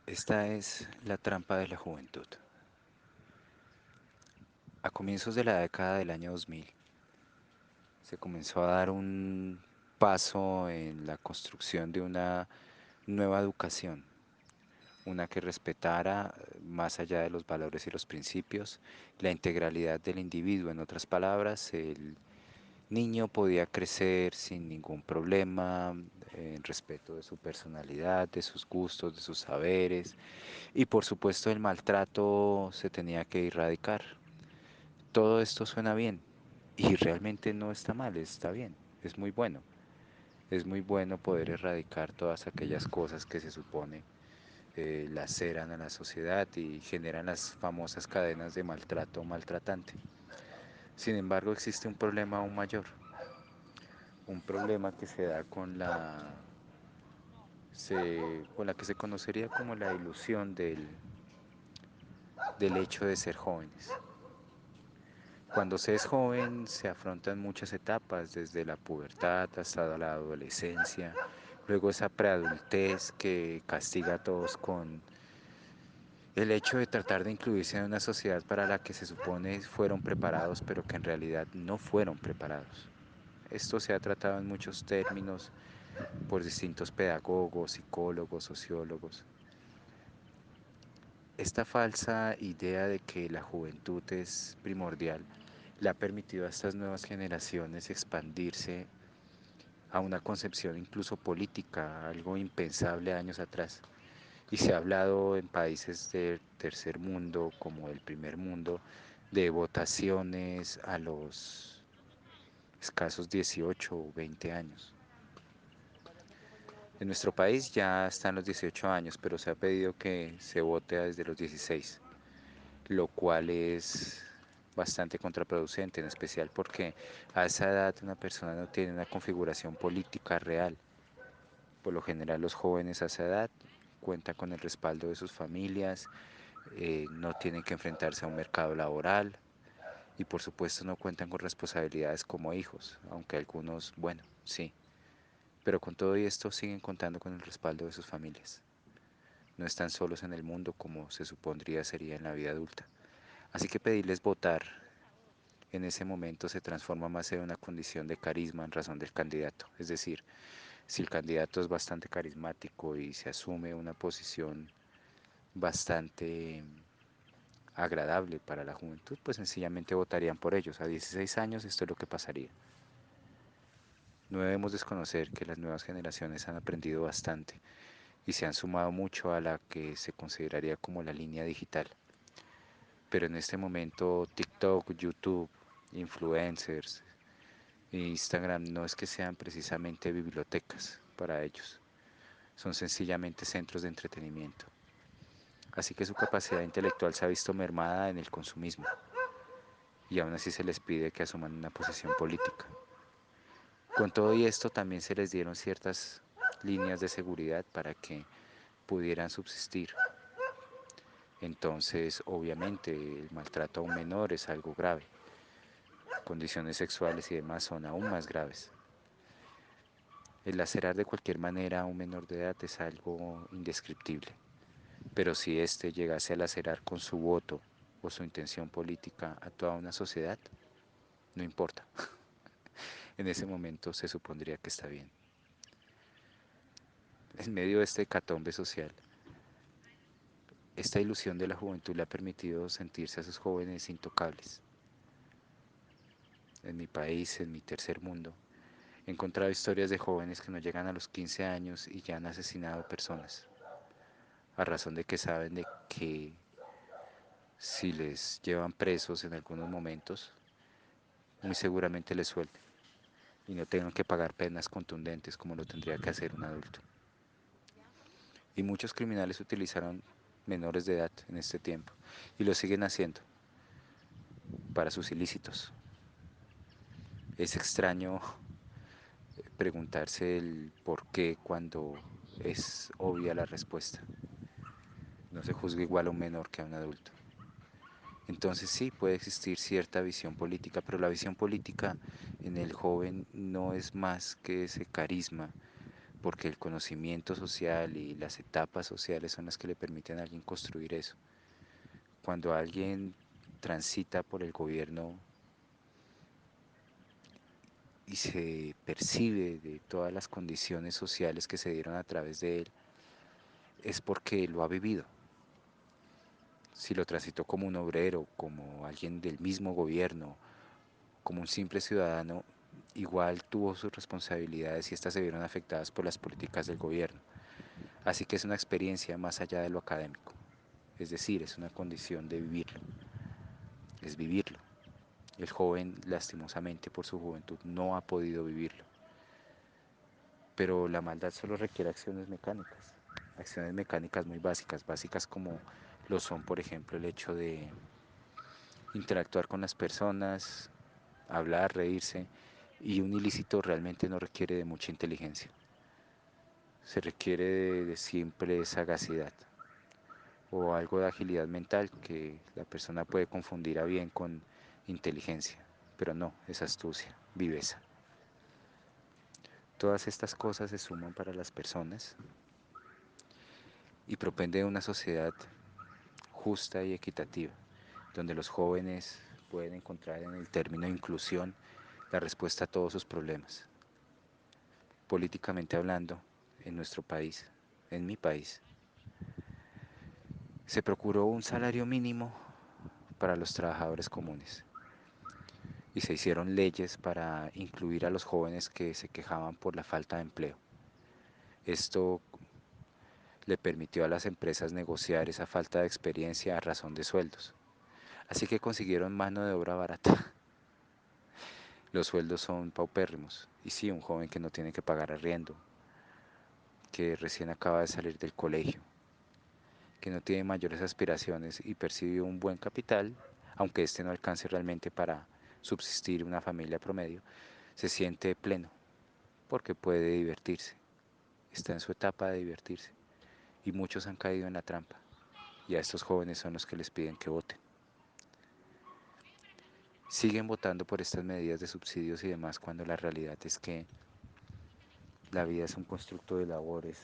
Esta es la trampa de la juventud. A comienzos de la década del año 2000 se comenzó a dar un paso en la construcción de una nueva educación, una que respetara, más allá de los valores y los principios, la integralidad del individuo. En otras palabras, el niño podía crecer sin ningún problema, en respeto de su personalidad, de sus gustos, de sus saberes, y por supuesto el maltrato se tenía que erradicar. Todo esto suena bien y realmente no está mal, está bien, es muy bueno. Es muy bueno poder erradicar todas aquellas cosas que se supone laceran a la sociedad y generan las famosas cadenas de maltrato o maltratante. Sin embargo, existe un problema aún mayor, un problema que se da con la que se conocería como la ilusión del hecho de ser jóvenes. Cuando se es joven se afrontan muchas etapas, desde la pubertad hasta la adolescencia, luego esa preadultez que castiga a todos con el hecho de tratar de incluirse en una sociedad para la que se supone fueron preparados, pero que en realidad no fueron preparados. Esto se ha tratado en muchos términos por distintos pedagogos, psicólogos, sociólogos. Esta falsa idea de que la juventud es primordial le ha permitido a estas nuevas generaciones expandirse a una concepción incluso política, algo impensable años atrás. Y se ha hablado en países del tercer mundo como el primer mundo de votaciones a los escasos 18 o 20 años. En nuestro país ya están los 18 años, pero se ha pedido que se vote desde los 16, lo cual es bastante contraproducente, en especial porque a esa edad una persona no tiene una configuración política real. Por lo general los jóvenes a esa edad cuentan con el respaldo de sus familias, no tienen que enfrentarse a un mercado laboral y por supuesto no cuentan con responsabilidades como hijos, aunque algunos, bueno, sí, pero con todo esto siguen contando con el respaldo de sus familias. No están solos en el mundo como se supondría sería en la vida adulta. Así que pedirles votar en ese momento se transforma más en una condición de carisma en razón del candidato. Es decir, si el candidato es bastante carismático y se asume una posición bastante agradable para la juventud, pues sencillamente votarían por ellos. A 16 años esto es lo que pasaría. No debemos desconocer que las nuevas generaciones han aprendido bastante y se han sumado mucho a la que se consideraría como la línea digital. Pero en este momento TikTok, YouTube, influencers, Instagram no es que sean precisamente bibliotecas para ellos, son sencillamente centros de entretenimiento. Así que su capacidad intelectual se ha visto mermada en el consumismo y aún así se les pide que asuman una posición política. Con todo y esto también se les dieron ciertas líneas de seguridad para que pudieran subsistir. Entonces, obviamente, el maltrato a un menor es algo grave. Condiciones sexuales y demás son aún más graves. El lacerar de cualquier manera a un menor de edad es algo indescriptible. Pero si éste llegase a lacerar con su voto o su intención política a toda una sociedad, no importa. En ese momento se supondría que está bien. En medio de este hecatombe social, esta ilusión de la juventud le ha permitido sentirse a sus jóvenes intocables. En mi país, en mi tercer mundo, he encontrado historias de jóvenes que no llegan a los 15 años y ya han asesinado personas, a razón de que saben de que si les llevan presos en algunos momentos, muy seguramente les suelten y no tengan que pagar penas contundentes como lo tendría que hacer un adulto. Y muchos criminales utilizaron menores de edad en este tiempo y lo siguen haciendo para sus ilícitos. Es extraño preguntarse el por qué cuando es obvia la respuesta. No se juzga igual a un menor que a un adulto. Entonces sí, puede existir cierta visión política, pero la visión política en el joven no es más que ese carisma porque el conocimiento social y las etapas sociales son las que le permiten a alguien construir eso. Cuando alguien transita por el gobierno y se percibe de todas las condiciones sociales que se dieron a través de él, es porque lo ha vivido. Si lo transitó como un obrero, como alguien del mismo gobierno, como un simple ciudadano, igual tuvo sus responsabilidades y estas se vieron afectadas por las políticas del gobierno. Así que es una experiencia más allá de lo académico, es decir, es una condición de vivirlo, es vivirlo. El joven, lastimosamente por su juventud, no ha podido vivirlo, pero la maldad solo requiere acciones mecánicas muy básicas, básicas como lo son, por ejemplo, el hecho de interactuar con las personas, hablar, reírse, y un ilícito realmente no requiere de mucha inteligencia, se requiere de simple sagacidad o algo de agilidad mental que la persona puede confundir a bien con inteligencia, pero no, es astucia, viveza. Todas estas cosas se suman para las personas y propende de una sociedad justa y equitativa, donde los jóvenes pueden encontrar en el término inclusión la respuesta a todos sus problemas. Políticamente hablando, en nuestro país, en mi país, se procuró un salario mínimo para los trabajadores comunes y se hicieron leyes para incluir a los jóvenes que se quejaban por la falta de empleo. Esto le permitió a las empresas negociar esa falta de experiencia a razón de sueldos. Así que consiguieron mano de obra barata. Los sueldos son paupérrimos. Y sí, un joven que no tiene que pagar arriendo, que recién acaba de salir del colegio, que no tiene mayores aspiraciones y percibe un buen capital, aunque este no alcance realmente para subsistir una familia promedio, se siente pleno porque puede divertirse. Está en su etapa de divertirse. Y muchos han caído en la trampa. Y a estos jóvenes son los que les piden que voten. Siguen votando por estas medidas de subsidios y demás cuando la realidad es que la vida es un constructo de labores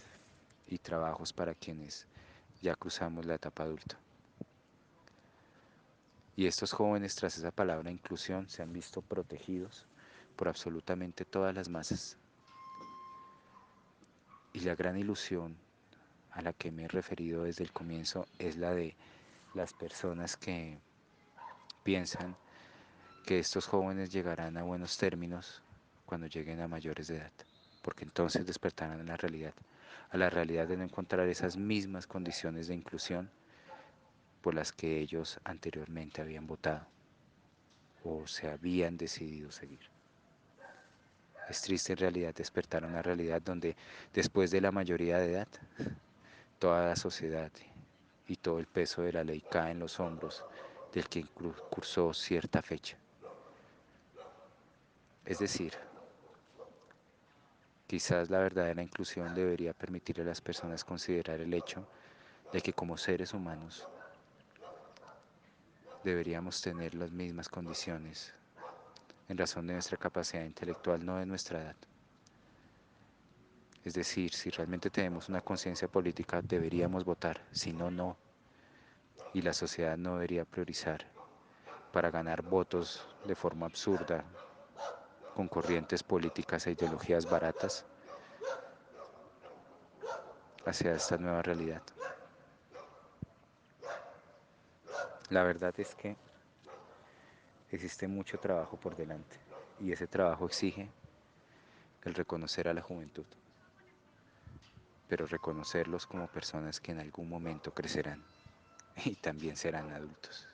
y trabajos para quienes ya cruzamos la etapa adulta. Y estos jóvenes, tras esa palabra inclusión, se han visto protegidos por absolutamente todas las masas. Y la gran ilusión a la que me he referido desde el comienzo es la de las personas que piensan que estos jóvenes llegarán a buenos términos cuando lleguen a mayores de edad, porque entonces despertarán a la realidad de no encontrar esas mismas condiciones de inclusión por las que ellos anteriormente habían votado o se habían decidido seguir. Es triste en realidad despertar a una realidad donde después de la mayoría de edad, toda la sociedad y todo el peso de la ley cae en los hombros del que cursó cierta fecha. Es decir, quizás la verdadera inclusión debería permitirle a las personas considerar el hecho de que como seres humanos deberíamos tener las mismas condiciones en razón de nuestra capacidad intelectual, no de nuestra edad. Es decir, si realmente tenemos una conciencia política, deberíamos votar, si no, no. Y la sociedad no debería priorizar para ganar votos de forma absurda con corrientes políticas e ideologías baratas hacia esta nueva realidad. La verdad es que existe mucho trabajo por delante y ese trabajo exige el reconocer a la juventud, pero reconocerlos como personas que en algún momento crecerán y también serán adultos.